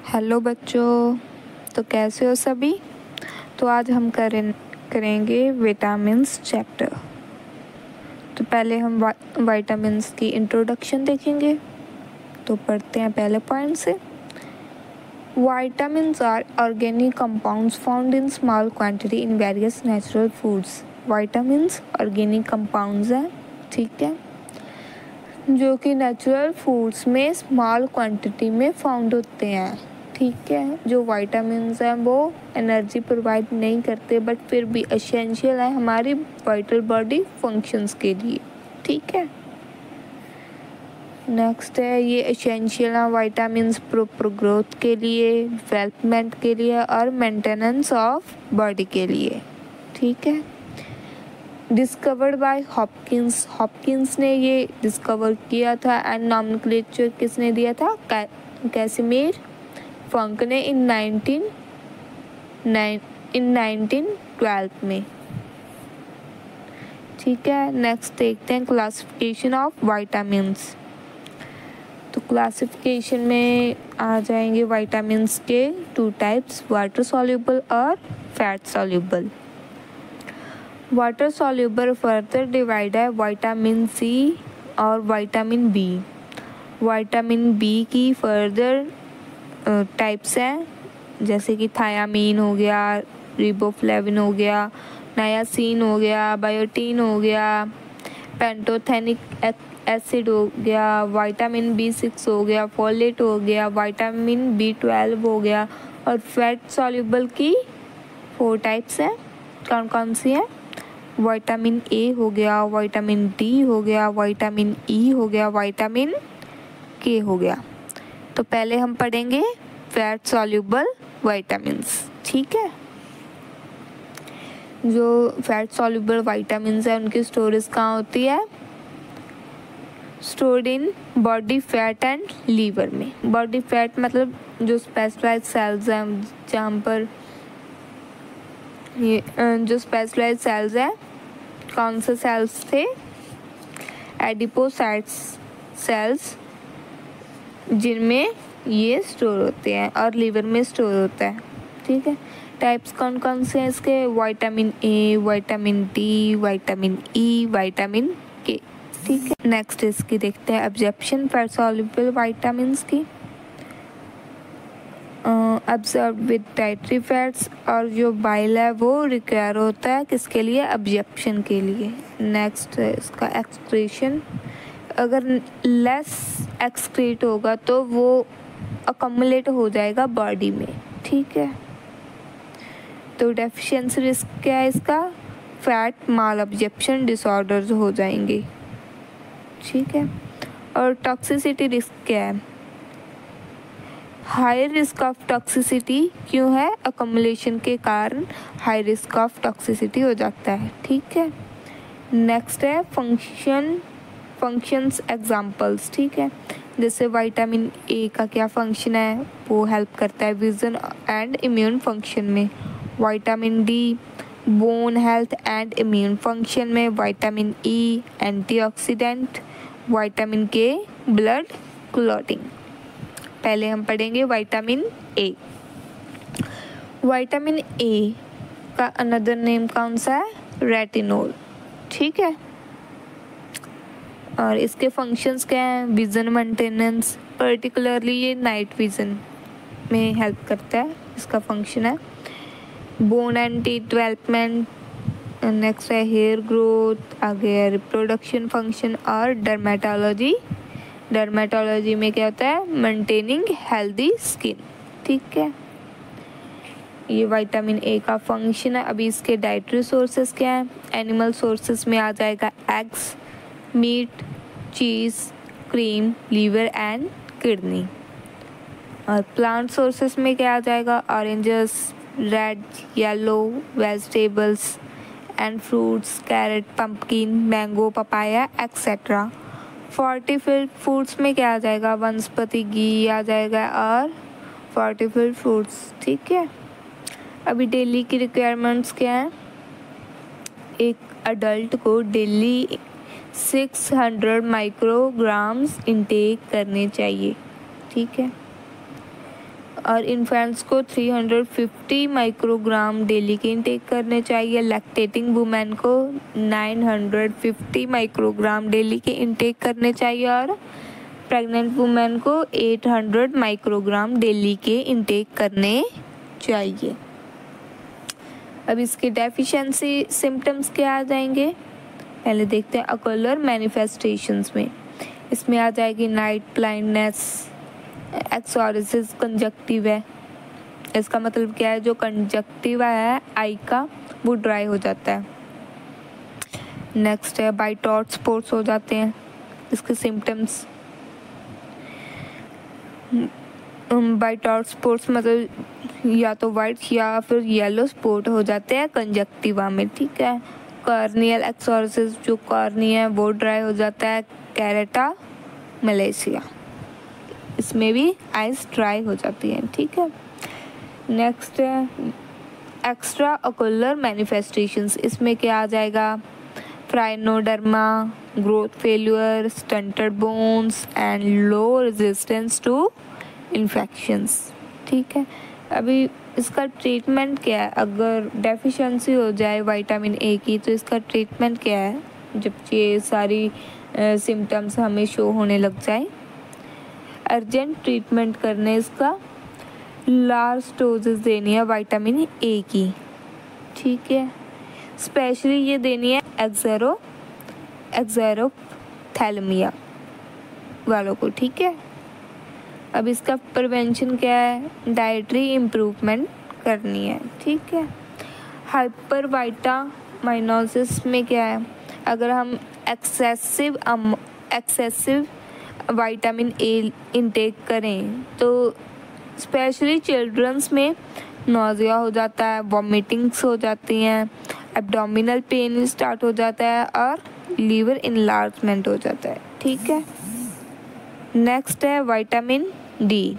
Hello बच्चों, तो कैसे हो सभी। तो आज हम करेंगे विटामिन्स चैप्टर। तो पहले हम विटामिन्स की इंट्रोडक्शन देखेंगे। तो पढ़ते हैं पहले पॉइंट से। Vitamins are organic compounds found in small quantity in various natural foods. Vitamins organic compounds हैं, ठीक है, जो कि नेचुरल फूड्स में स्मॉल क्वांटिटी में फाउंड होते हैं। ठीक है, जो विटामिन्स हैं वो एनर्जी प्रोवाइड नहीं करते बट फिर भी एसेंशियल है हमारी वाइटल बॉडी फंक्शंस के लिए। ठीक है, नेक्स्ट है ये एसेंशियल है विटामिन्स प्रॉपर ग्रोथ के लिए, डेवलपमेंट के लिए और मेंटेनेंस ऑफ बॉडी के लिए। ठीक है, डिस्कवर्ड बाय हॉपकिंस, हॉपकिंस ने ये डिस्कवर किया था एंड नॉमेनक्लेचर किसने दिया था, कैसिमिर फंक ने इन 1912 में। ठीक है, नेक्स्ट देखते हैं क्लासिफिकेशन ऑफ विटामिन्स। तो क्लासिफिकेशन में आ जाएंगे विटामिन्स के टू टाइप्स, वाटर सॉल्युबल और fat soluble. Water soluble further divide है विटामिन सी और विटामिन बी। विटामिन बी की फर्दर टाइप्स हैं, जैसे कि थायामीन हो गया, रिबोफ्लेविन हो गया, नायासिन हो गया, बायोटीन हो गया, पेंटोथेनिक एसिड हो गया, विटामिन B6 हो गया, फोलेट हो गया, विटामिन B12 हो गया। और फैट सॉल्युबल की 4 टाइप्स हैं। कौन कौन सी हैं, विटामिन ए हो गया, विटामिन डी हो गया, विटामिन ई हो गया, विटामिन के हो गया। तो पहले हम पढ़ेंगे फैट सॉल्युबल विटामिन्स। ठीक है, जो फैट सॉल्युबल विटामिन्स है उनकी स्टोरेज कहाँ होती है, stored in body fat and liver में। बॉडी फैट मतलब जो स्पेशलाइज्ड सेल्स हैं, जहाँ पर ये जो स्पेशलाइज्ड सेल्स हैं, कौन से सेल्स थे, एडिपोसाइट्स सेल्स, जिनमें ये स्टोर होते हैं और लीवर में स्टोर होता है। ठीक है, टाइप्स कौन कौन से हैं इसके, vitamin A, vitamin D, vitamin E, vitamin के। ठीक है, नेक्स्ट इसकी देखते हैं एब्जॉर्प्शन फैट सॉल्युबल विटामिन्स की। एब्जॉर्ब विद डाइटरी फैट्स, और जो बाइल है वो रिक्वायर होता है किसके लिए, एब्जॉर्प्शन के लिए। नेक्स्ट है इसका एक्सक्रीशन, अगर लेस एक्सक्रीट होगा तो वो अकमुलेट हो जाएगा बॉडी में। ठीक है, तो डेफिशिएंसी रिस्क क्या है इसका, फैट माल एब्जॉर्प्शन डिसऑर्डर्स हो जाएंगे। ठीक है, और टॉक्सिसिटी रिस्क क्या है, हाई रिस्क ऑफ टॉक्सिसिटी क्यों है, अकमुलेशन के कारण हाई रिस्क ऑफ टॉक्सिसिटी हो जाता है। ठीक है, नेक्स्ट है फंक्शंस एग्जांपल्स। ठीक है, जैसे विटामिन ए का क्या फंक्शन है, वो हेल्प करता है विजन एंड इम्यून फंक्शन में। Vitamin D bone health and immune function में। Vitamin E antioxidant. Vitamin K blood clotting. पहले हम पढ़ेंगे विटामिन ए। विटामिन ए का अनदर नेम कौन सा है, रेटिनोल। ठीक है, और इसके फंक्शंस क्या हैं, विजन मेंटेनेंस, पर्टिकुलरली ये नाइट विजन में हेल्प करता है, इसका फंक्शन है। Bone and teeth development, next है हेयर ग्रोथ, आगे रिप्रोडक्शन फंक्शन और डर्मेटोलॉजी। डर्मेटोलॉजी में क्या होता है, मेंटेनिंग हेल्दी स्किन। ठीक है, ये विटामिन ए का फंक्शन है। अभी इसके डाइटरी सोर्सेस क्या हैं, एनिमल सोर्सेस में आ जाएगा eggs, meat, cheese, cream, liver and kidney. और प्लांट सोर्सेस में क्या आ जाएगा, oranges, red, yellow vegetables and fruits, carrot, pumpkin, mango, papaya etcetera. Fortified foods में क्या आ जाएगा, वनस्पति घी आ जाएगा और फोर्टिफाइड फ्रूट्स। ठीक है, अभी डेली की रिक्वायरमेंट्स क्या हैं, एक अडल्ट को डेली 600 माइक्रोग्राम्स इंटेक करने चाहिए। ठीक है, और इन्फेंट्स को 350 माइक्रोग्राम डेली के इंटेक करने चाहिए। लैक्टेटिंग वुमेन को 950 माइक्रोग्राम डेली के इंटेक करने चाहिए और प्रेग्नेंट वुमेन को 800 माइक्रोग्राम डेली के इंटेक करने चाहिए। अब इसके डेफिशिएंसी सिम्टम्स क्या आ जाएंगे, पहले देखते हैं अकलर मैनिफेस्टेशंस में। इसमें आ जाएगी नाइट ब्लाइंडनेस, एक्सोरिसिस कंजक्टिव है। इसका मतलब क्या है, जो कंजक्टिव है आई का वो ड्राई हो जाता है। नेक्स्ट है वाइट हॉट स्पॉट्स हो जाते हैं। इसके सिम्टम्स, वाइट हॉट स्पॉट्स मतलब या तो वाइट या फिर येलो स्पॉट हो जाते हैं कंजक्टिवा में, ठीक है। कॉर्नियल एक्सोरिसिस, जो कॉर्निया है वो ड्राई हो जाता है। कैरेटा मलेशिया, इसमें भी आइस ड्राई हो जाती है, ठीक है। नेक्स्ट है एक्स्ट्रा ओकुलर मैनिफेस्टेशंस। इसमें क्या आ जाएगा, phrynoderma, growth failure, stunted bones and low resistance to infections, ठीक है। अभी इसका ट्रीटमेंट क्या है, अगर डेफिशिएंसी हो जाए विटामिन ए की तो इसका ट्रीटमेंट क्या है, जब ये सारी सिम्टम्स हमें शो होने लग जाए। अर्जेंट ट्रीटमेंट करने इसका लार्ज डोजेस देनी है विटामिन ए की, ठीक है। स्पेशली ये देनी है एक्सेरोथैलेमिया वालों को, ठीक है। अब इसका प्रिवेंशन क्या है, डाइटरी इम्प्रूवमेंट करनी है, ठीक है। हाइपर वाइटामिनोसिस में क्या है, अगर हम एक्सेसिव विटामिन ए इंटेक करें तो स्पेशली चिल्ड्रंस में नोज़िया हो जाता है, वॉमिटिंग्स हो जाती हैं, एब्डोमिनल पेन स्टार्ट हो जाता है और लीवर इनलार्जमेंट हो जाता है, ठीक है। नेक्स्ट है विटामिन डी।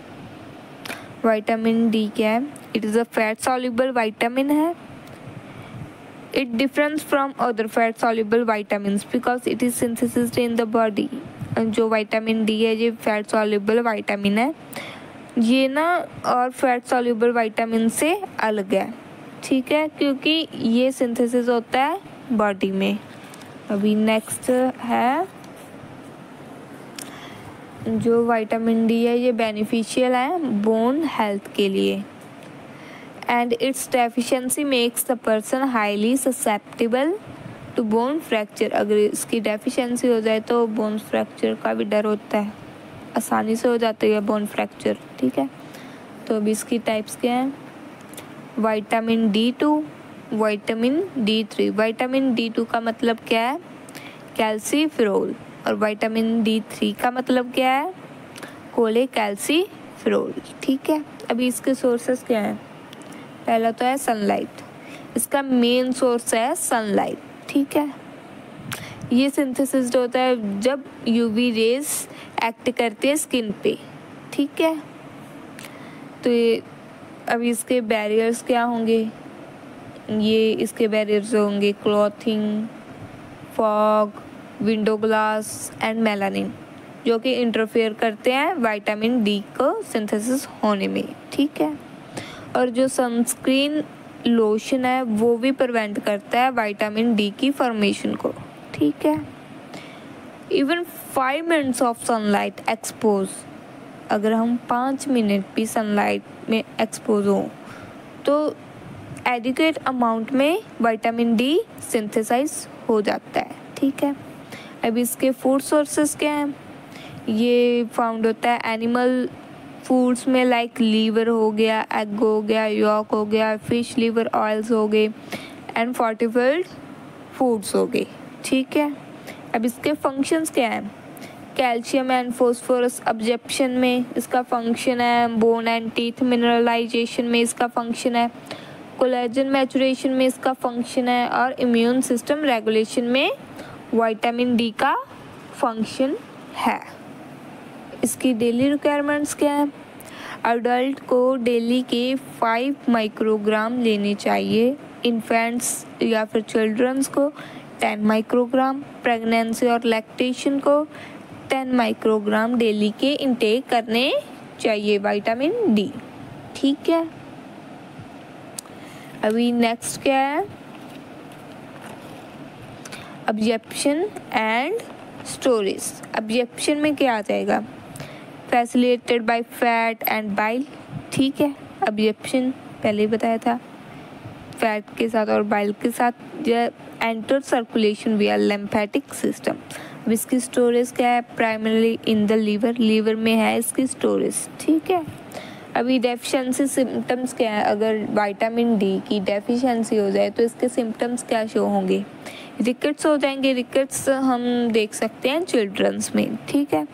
विटामिन डी क्या है, it is a fat soluble vitamin है। It difference from other fat soluble vitamins because it is synthesised in the body. जो विटामिन डी है ये फैट सॉल्युबल विटामिन है, ये ना और फैट सॉल्युबल विटामिन से अलग है, ठीक है, क्योंकि ये सिंथेसिस होता है बॉडी में। अभी नेक्स्ट है जो विटामिन डी है ये बेनिफिशियल है बोन हेल्थ के लिए and its deficiency makes the person highly susceptible to bone fracture. अगर इसकी डेफिशिएंसी हो जाए तो बोन फ्रैक्चर का भी डर होता है, आसानी से हो जाती है बोन फ्रैक्चर, ठीक है। तो अभी इसकी टाइप्स क्या हैं, vitamin D2, vitamin D3। Vitamin D2 का मतलब क्या है, कैल्सीफेरोल, और विटामिन D3 का मतलब क्या है, कोलेकैल्सीफेरोल, ठीक है। अभी इसके सोर्सेस क्या हैं, पहला तो है सनलाइट, इसका मेन सोर्स है सनलाइट, ठीक है। ये सिंथेसिस होता है जब यूवी रेज एक्ट करती है स्किन पे, ठीक है। तो ये अभी इसके बैरियर्स क्या होंगे, ये इसके बैरियर्स होंगे clothing, fog, window glass and melanin, जो कि इंटरफेयर करते हैं विटामिन डी को सिंथेसिस होने में, ठीक है। और जो सनस्क्रीन लोशन है वो भी प्रिवेंट करता है विटामिन डी की फॉर्मेशन को, ठीक है। Even 5 minutes of sunlight expose, अगर हम 5 मिनट भी सनलाइट में एक्सपोज हो तो एडिक्वेट अमाउंट में विटामिन डी सिंथेसाइज हो जाता है, ठीक है। अब इसके फूड सोर्सेस क्या हैं, ये फाउंड होता है एनिमल फूड्स में, लाइक लीवर हो गया, एग हो गया, यॉक हो गया, फिश लिवर ऑयल्स हो गए एंड फोर्टिफाइड फूड्स हो गए, ठीक है। अब इसके फंक्शंस क्या हैं, कैल्शियम एंड फॉस्फोरस अब्जॉर्प्शन में इसका फंक्शन है, बोन एंड टीथ मिनरलाइजेशन में इसका फंक्शन है, कोलेजन मैचुरेशन में इसका फंक्शन है, और इम्यून सिस्टम रेगुलेशन में विटामिन डी का फंक्शन है। इसकी डेली रिक्वायरमेंट्स क्या है, अडल्ट को डेली के 5 माइक्रोग्राम लेने चाहिए, इन्फेंट्स या फिर चिल्ड्रंस को 10 माइक्रोग्राम, प्रेगनेंसी और लैक्टेशन को 10 माइक्रोग्राम डेली के इंटेक करने चाहिए विटामिन डी, ठीक है। अभी नेक्स्ट क्या है, अब्जॉर्प्शन एंड स्टोरेज। अब्जॉर्प्शन में क्या आ जाएगा, facilitated bye fat and bile, ठीक है। अब्जॉर्प्शन पहले ही बताया था, फैट के साथ और बाइल के साथ enter circulation via lymphatic system. अब इसकी स्टोरेज क्या है, primarily in the liver, liver में है इसकी स्टोरेज, ठीक है। अभी डेफिशिएंसी सिम्टम्स क्या है, अगर विटामिन डी की डेफिशिएंसी हो जाए तो इसके सिम्टम्स क्या शो होंगे, रिकेट्स हो जाएंगे। रिकेट्स हम देख सकते हैं चिल्ड्रंस में, ठीक है।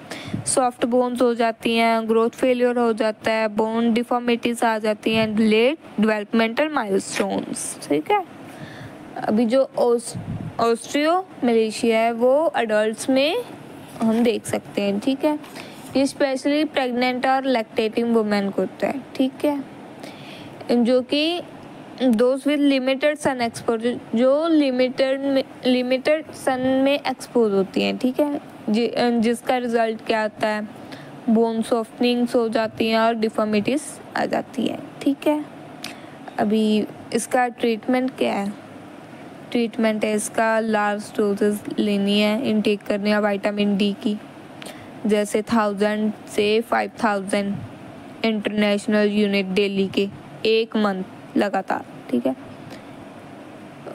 सॉफ्ट बोन्स हो जाती हैं, ग्रोथ फेलियर हो जाता है, बोन डिफॉर्मिटीज आ जाती हैं, लेट डेवलपमेंटल माइलस्टोन्स, ठीक है। अभी जो ऑस्टियोमैलेशिया है वो अडल्ट्स में हम देख सकते हैं, ठीक है। ये स्पेशली प्रेग्नेंट और लैक्टेटिंग वुमेन को होता है, ठीक है। जो कि those with limited sun exposure, जो लिमिटेड सन में एक्सपोज होती हैं, ठीक है। जिसका रिजल्ट क्या आता है, बोन सॉफ्टनिंग्स हो जाती हैं और डिफॉर्मिटीज आ जाती है, ठीक है। अभी इसका ट्रीटमेंट क्या है, ट्रीटमेंट है इसका लार्ज डोजेस लेनी है, इनटेक करनी है विटामिन डी की, जैसे 1000 से 5000 इंटरनेशनल यूनिट डेली के 1 मंथ लगातार, ठीक है।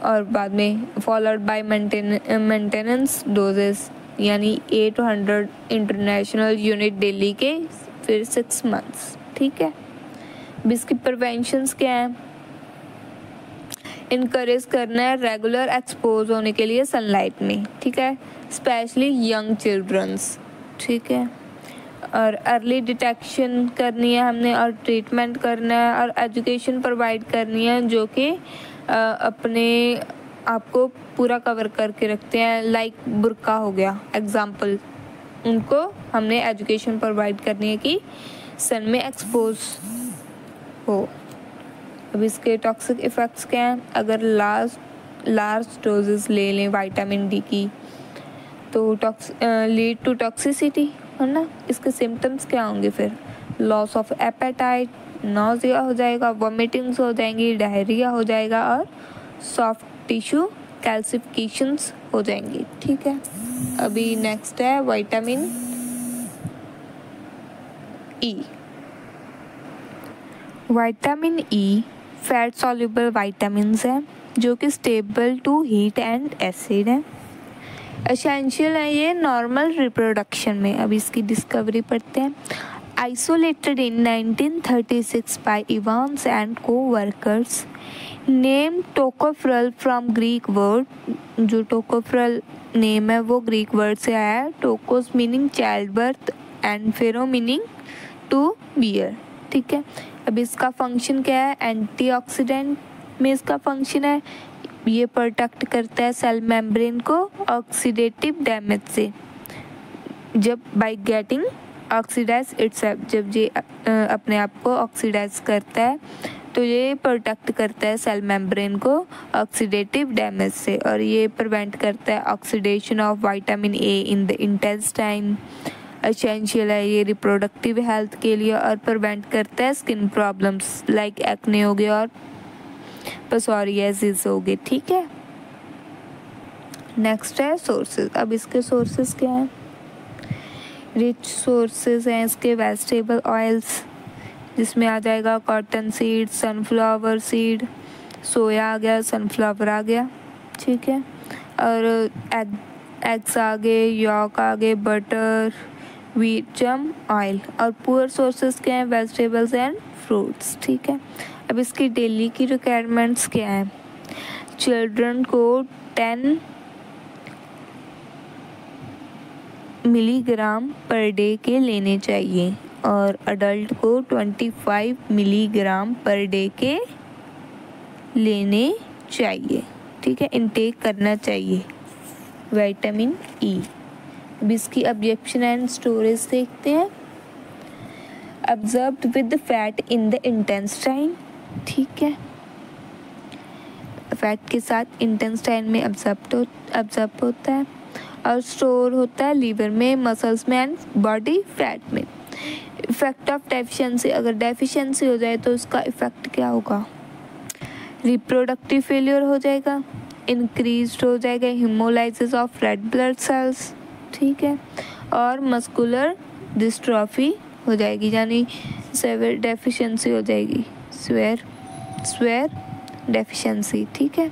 और बाद में फॉलोड बाय मेंटेनेंस डोजेस, यानी 800 इंटरनेशनल यूनिट डेली के फिर 6 मंथ्स, ठीक है। अब इसकी प्रिवेंशंस क्या है, इनकरेज करना है रेगुलर एक्सपोज होने के लिए सनलाइट में, ठीक है, स्पेशली यंग चिल्ड्रंस, ठीक है। और अर्ली डिटेक्शन करनी है हमने, और ट्रीटमेंट करना है, और एजुकेशन प्रोवाइड करनी है जो कि अपने आपको पूरा कवर करके रखते हैं, लाइक बुर्का हो गया एग्जाम्पल, उनको हमने एजुकेशन प्रोवाइड करनी है कि सन में एक्सपोज हो। अब इसके टॉक्सिक इफ़ेक्ट्स क्या हैं, अगर लार्ज डोजेस ले लें विटामिन डी की तो लीड टू टॉक्सिसिटी, है ना। इसके सिम्टम्स क्या होंगे फिर, लॉस ऑफ एपेटाइट, नॉजिया हो जाएगा, वॉमिटिंग्स हो जाएंगी, डायरिया हो जाएगा, और सॉफ्ट टिश्यू कैल्सिफिकेशंस हो जाएंगी, ठीक है। अभी नेक्स्ट है vitamin E. Vitamin E fat soluble vitamins हैं जो कि stable to heat and acid है, एसेंशियल है ये नॉर्मल रिप्रोडक्शन में। अब इसकी डिस्कवरी पढ़ते हैं। Isolated in 1936 by Evans and coworkers, name tocopherol from Greek word, जो टोकोफेरल नेम है वो ग्रीक वर्ड से आया है, tokos meaning child birth and phero meaning to bear, ठीक है। अब इसका फंक्शन क्या है, एंटीऑक्सीडेंट में इसका फंक्शन है, ये प्रोटेक्ट करता है सेल मेम्ब्रेन को ऑक्सीडेटिव डैमेज से, जब बाय गेटिंग ऑक्सीडाइज इटसेल्फ, जब ये अपने आप को ऑक्सीडाइज करता है तो ये प्रोटेक्ट करता है सेल मेम्ब्रेन को ऑक्सीडेटिव डैमेज से, और ये प्रिवेंट करता है oxidation of vitamin A in the intestine. Essential है ये रिप्रोडक्टिव हेल्थ के लिए, और प्रिवेंट करता है स्किन प्रॉब्लम्स लाइक एक्ने हो गया और पसोरियासिस हो गए, ठीक है। नेक्स्ट है सोर्सेज। अब इसके सोर्सेज क्या हैं, रिच सोर्सेज हैं इसके वेजिटेबल ऑयल्स, जिसमें आ जाएगा कॉटन सीड, सनफ्लावर सीड, सोया आ गया, सनफ्लावर आ गया, ठीक है। और एग्स आ गए, यॉक आ गए, बटर, व्हीट जम ऑयल। और पुअर सोर्सेज क्या हैं, वेजिटेबल्स एंड फ्रूट्स, ठीक है। अब इसकी डेली की रिक्वायरमेंट्स क्या हैं, चिल्ड्रन को 10 मिलीग्राम पर डे के लेने चाहिए, और अडल्ट को 25 मिलीग्राम पर डे के लेने चाहिए, ठीक है, इनटेक करना चाहिए विटामिन ई। अब इसकी अब्जॉर्प्शन एंड स्टोरेज देखते हैं। Absorbed with fat in the intestine, ठीक है, फैट के साथ इंटेस्टाइन में अब्जॉर्ब होता है, और स्टोर होता है लीवर में, मसल्स में एंड बॉडी फैट में। इफेक्ट ऑफ डेफिशिएंसी, अगर डेफिशिएंसी हो जाए तो उसका इफेक्ट क्या होगा? रिप्रोडक्टिव फेलियर हो जाएगा, इंक्रीज्ड हो जाएगा haemolysis of red blood cells, ठीक है, और मस्कुलर डिस्ट्रॉफी हो जाएगी, यानी सेवर डेफिशिएंसी हो जाएगी, स्वेयर डेफिशिएंसी, ठीक है।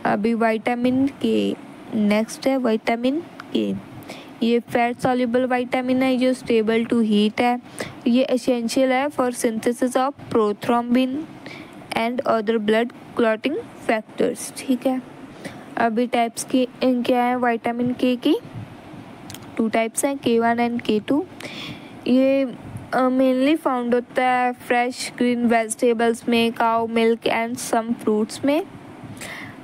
अभी विटामिन के, नेक्स्ट है विटामिन के। ये फैट सॉल्युबल विटामिन है, जो स्टेबल टू हीट है, ये एसेंशियल है for synthesis of prothrombin and other blood clotting factors, ठीक है। अभी टाइप्स की क्या है विटामिन के की? 2 टाइप्स हैं, K1 एंड K2। ये मेनली फाउंड होता है फ्रेश ग्रीन वेजिटेबल्स में, cow milk and some fruits में,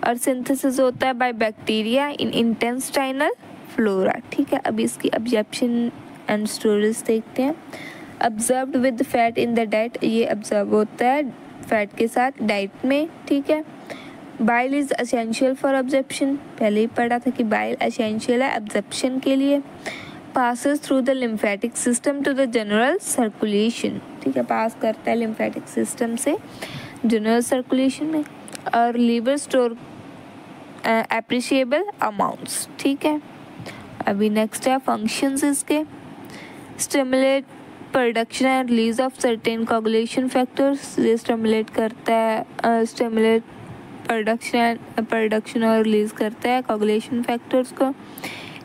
और सिंथेसिस होता है by bacteria in intestinal flora, ठीक है। अभी इसकी अब्जॉर्प्शन एंड स्टोरेज देखते हैं। Absorbed with fat in the diet, ये अब्जर्व होता है फैट के साथ डाइट में, ठीक है। Bile is essential for absorption, पहले ही पढ़ा था कि बाइल एसेंशियल है अब्जॉर्प्शन के लिए। Passes through the lymphatic system to the general circulation, ठीक है, पास करता है लिम्फेटिक सिस्टम से जनरल सर्कुलेशन में। और लीवर स्टोर एप्रिशिएबल अमाउंट्स, ठीक है। अभी नेक्स्ट है फंक्शंस इसके। Stimulate production and release of certain coagulation factors, ये स्टिमुलेट करता है, स्टिमुलेट प्रोडक्शन और रिलीज करता है कोगुलेशन फैक्टर्स को।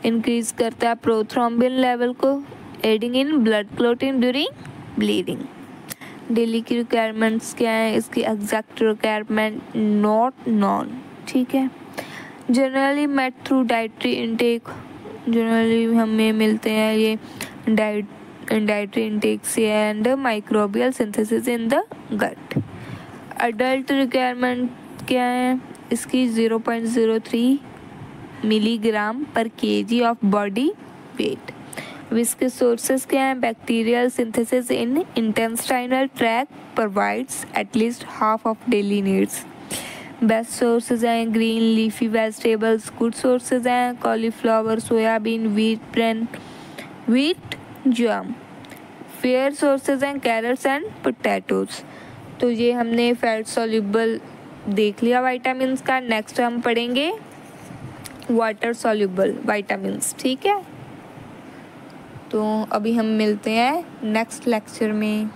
इंक्रीज करता है प्रोथ्रोम्बिन लेवल को, aiding in blood clotting during bleeding. Daily की रिक्वायरमेंट्स क्या है इसकी? एग्जैक्ट रिक्वायरमेंट नॉट नॉन, ठीक है। Generally met through dietary intake, generally हमें मिलते हैं ये डाइटरी इनटेक से and microbial synthesis in the gut. Adult requirement क्या है इसकी? 0.03 मिलीग्राम पर केजी ऑफ बॉडी वेट। अब इसके सोर्सेज क्या हैं? Bacterial synthesis in intestinal tract provides at least half of daily needs. Best sources हैं green leafy vegetables, good sources हैं cauliflower, soybean, wheat bran, wheat germ. Fair sources हैं carrots and potatoes. तो ये हमने फैट सॉल्युबल देख लिया vitamins का। Next हम पढ़ेंगे वाटर सॉल्युबल विटामिन्स, ठीक है। तो अभी हम मिलते हैं नेक्स्ट लेक्चर में।